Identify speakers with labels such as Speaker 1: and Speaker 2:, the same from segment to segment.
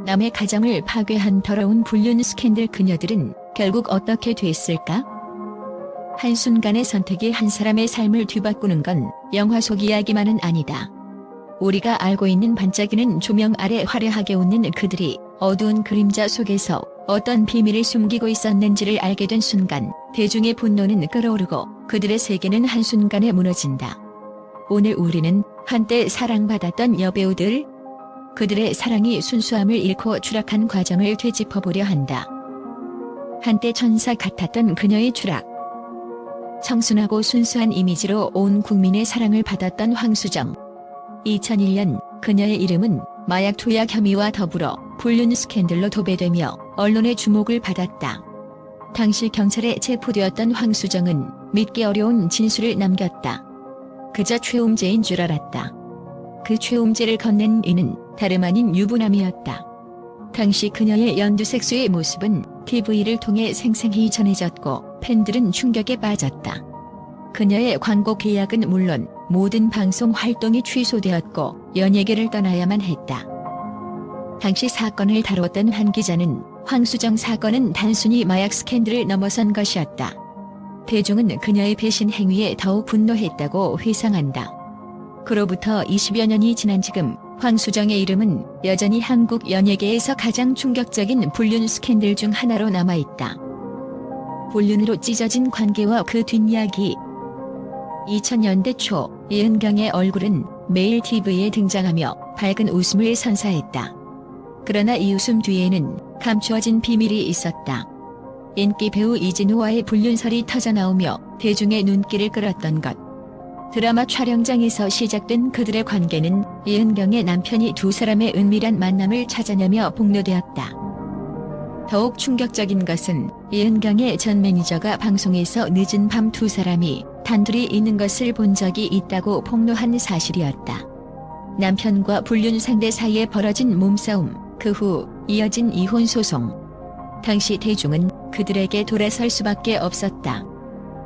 Speaker 1: 남의 가정을 파괴한 더러운 불륜 스캔들. 그녀들은 결국 어떻게 됐을까? 한순간의 선택이 한 사람의 삶을 뒤바꾸는 건 영화 속 이야기만은 아니다. 우리가 알고 있는 반짝이는 조명 아래 화려하게 웃는 그들이 어두운 그림자 속에서 어떤 비밀을 숨기고 있었는지를 알게 된 순간 대중의 분노는 끓어오르고 그들의 세계는 한순간에 무너진다. 오늘 우리는 한때 사랑받았던 여배우들, 그들의 사랑이 순수함을 잃고 추락한 과정을 되짚어보려 한다. 한때 천사 같았던 그녀의 추락. 청순하고 순수한 이미지로 온 국민의 사랑을 받았던 황수정. 2001년 그녀의 이름은 마약 투약 혐의와 더불어 불륜 스캔들로 도배되며 언론의 주목을 받았다. 당시 경찰에 체포되었던 황수정은 믿기 어려운 진술을 남겼다. 그저 최음죄인 줄 알았다. 그 최음죄를 건넨 이는 다름 아닌 유부남이었다. 당시 그녀의 연두색소의 모습은 TV를 통해 생생히 전해졌고 팬들은 충격에 빠졌다. 그녀의 광고 계약은 물론 모든 방송 활동이 취소되었고 연예계를 떠나야만 했다. 당시 사건을 다뤘던 한 기자는 황수정 사건은 단순히 마약 스캔들을 넘어선 것이었다. 대중은 그녀의 배신 행위에 더욱 분노했다고 회상한다. 그로부터 20여 년이 지난 지금 황수정의 이름은 여전히 한국 연예계에서 가장 충격적인 불륜 스캔들 중 하나로 남아있다. 불륜으로 찢어진 관계와 그 뒷이야기. 2000년대 초 이은경의 얼굴은 매일 TV에 등장하며 밝은 웃음을 선사했다. 그러나 이 웃음 뒤에는 감추어진 비밀이 있었다. 인기 배우 이진우와의 불륜설이 터져나오며 대중의 눈길을 끌었던 것. 드라마 촬영장에서 시작된 그들의 관계는 이은경의 남편이 두 사람의 은밀한 만남을 찾아내며 폭로되었다. 더욱 충격적인 것은 이은경의 전 매니저가 방송에서 늦은 밤 두 사람이 단둘이 있는 것을 본 적이 있다고 폭로한 사실이었다. 남편과 불륜 상대 사이에 벌어진 몸싸움, 그 후 이어진 이혼 소송. 당시 대중은 그들에게 돌아설 수밖에 없었다.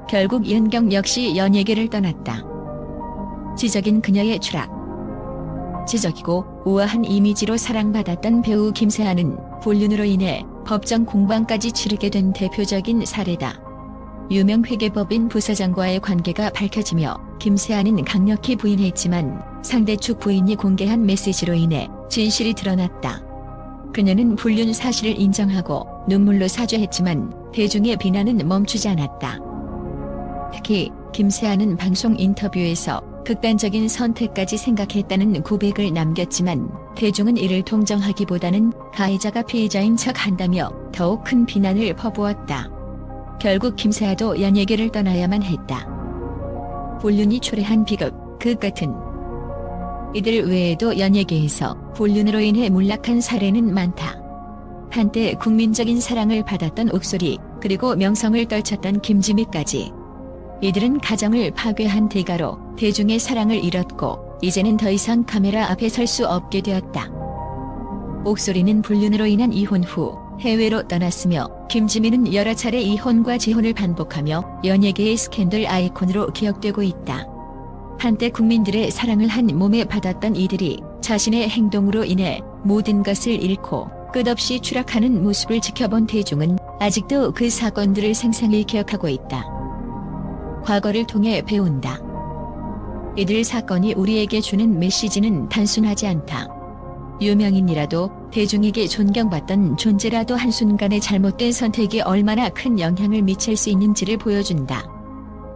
Speaker 1: 결국 이은경 역시 연예계를 떠났다. 지적인 그녀의 추락. 지적이고 우아한 이미지로 사랑받았던 배우 김세아는 불륜으로 인해 법정 공방까지 치르게 된 대표적인 사례다. 유명 회계법인 부사장과의 관계가 밝혀지며 김세아는 강력히 부인했지만 상대측 부인이 공개한 메시지로 인해 진실이 드러났다. 그녀는 불륜 사실을 인정하고 눈물로 사죄했지만 대중의 비난은 멈추지 않았다. 특히 김세아는 방송 인터뷰에서 극단적인 선택까지 생각했다는 고백을 남겼지만 대중은 이를 동정하기보다는 가해자가 피해자인 척한다며 더욱 큰 비난을 퍼부었다. 결국 김세아도 연예계를 떠나야만 했다. 불륜이 초래한 비극, 그 끝은. 이들 외에도 연예계에서 불륜으로 인해 몰락한 사례는 많다. 한때 국민적인 사랑을 받았던 옥소리, 그리고 명성을 떨쳤던 김지미까지. 이들은 가정을 파괴한 대가로 대중의 사랑을 잃었고 이제는 더 이상 카메라 앞에 설 수 없게 되었다. 옥소리는 불륜으로 인한 이혼 후 해외로 떠났으며 김지미는 여러 차례 이혼과 재혼을 반복하며 연예계의 스캔들 아이콘으로 기억되고 있다. 한때 국민들의 사랑을 한 몸에 받았던 이들이 자신의 행동으로 인해 모든 것을 잃고 끝없이 추락하는 모습을 지켜본 대중은 아직도 그 사건들을 생생히 기억하고 있다. 과거를 통해 배운다. 이들 사건이 우리에게 주는 메시지는 단순하지 않다. 유명인이라도 대중에게 존경받던 존재라도 한순간의 잘못된 선택이 얼마나 큰 영향을 미칠 수 있는지를 보여준다.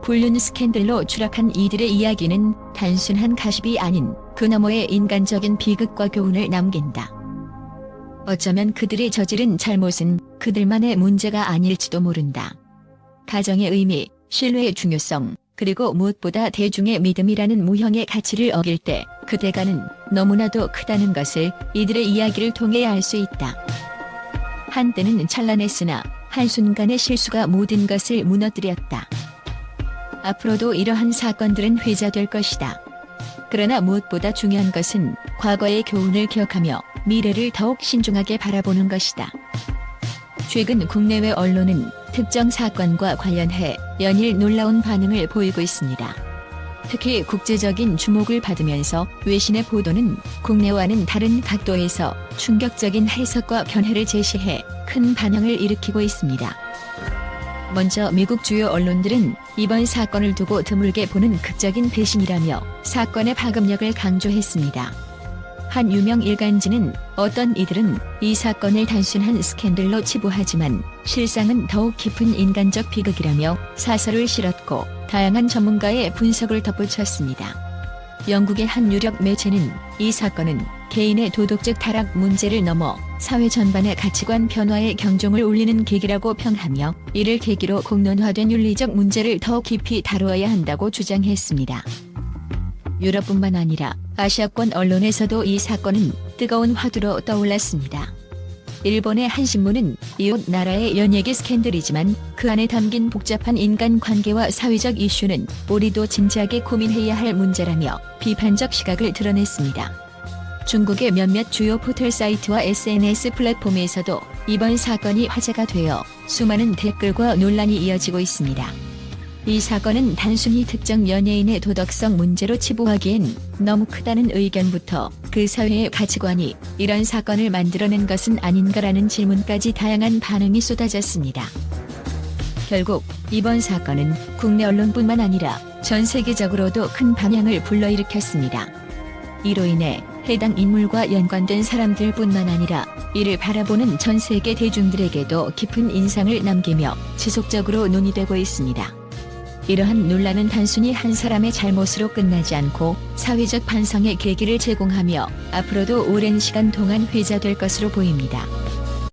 Speaker 1: 불륜 스캔들로 추락한 이들의 이야기는 단순한 가십이 아닌 그 너머의 인간적인 비극과 교훈을 남긴다. 어쩌면 그들이 저지른 잘못은 그들만의 문제가 아닐지도 모른다. 가정의 의미, 신뢰의 중요성, 그리고 무엇보다 대중의 믿음이라는 무형의 가치를 어길 때 그 대가는 너무나도 크다는 것을 이들의 이야기를 통해 알 수 있다. 한때는 찬란했으나 한순간의 실수가 모든 것을 무너뜨렸다. 앞으로도 이러한 사건들은 회자될 것이다. 그러나 무엇보다 중요한 것은 과거의 교훈을 기억하며 미래를 더욱 신중하게 바라보는 것이다. 최근 국내외 언론은 특정 사건과 관련해 연일 놀라운 반응을 보이고 있습니다. 특히 국제적인 주목을 받으면서 외신의 보도는 국내와는 다른 각도에서 충격적인 해석과 견해를 제시해 큰 반향을 일으키고 있습니다. 먼저 미국 주요 언론들은 이번 사건을 두고 드물게 보는 극적인 배신이라며 사건의 파급력을 강조했습니다. 한 유명 일간지는 어떤 이들은 이 사건을 단순한 스캔들로 치부하지만 실상은 더욱 깊은 인간적 비극이라며 사설을 실었고 다양한 전문가의 분석을 덧붙였습니다. 영국의 한 유력 매체는 이 사건은 개인의 도덕적 타락 문제를 넘어 사회 전반의 가치관 변화에 경종을 울리는 계기라고 평하며 이를 계기로 공론화된 윤리적 문제를 더 깊이 다루어야 한다고 주장했습니다. 유럽뿐만 아니라 아시아권 언론에서도 이 사건은 뜨거운 화두로 떠올랐습니다. 일본의 한 신문은 이웃 나라의 연예계 스캔들이지만 그 안에 담긴 복잡한 인간관계와 사회적 이슈는 우리도 진지하게 고민해야 할 문제라며 비판적 시각을 드러냈습니다. 중국의 몇몇 주요 포털 사이트와 SNS 플랫폼에서도 이번 사건이 화제가 되어 수많은 댓글과 논란이 이어지고 있습니다. 이 사건은 단순히 특정 연예인의 도덕성 문제로 치부하기엔 너무 크다는 의견부터 그 사회의 가치관이 이런 사건을 만들어낸 것은 아닌가라는 질문까지 다양한 반응이 쏟아졌습니다. 결국 이번 사건은 국내 언론뿐만 아니라 전 세계적으로도 큰 반향을 불러일으켰습니다. 이로 인해 해당 인물과 연관된 사람들뿐만 아니라 이를 바라보는 전 세계 대중들에게도 깊은 인상을 남기며 지속적으로 논의되고 있습니다. 이러한 논란은 단순히 한 사람의 잘못으로 끝나지 않고 사회적 반성의 계기를 제공하며 앞으로도 오랜 시간 동안 회자될 것으로 보입니다.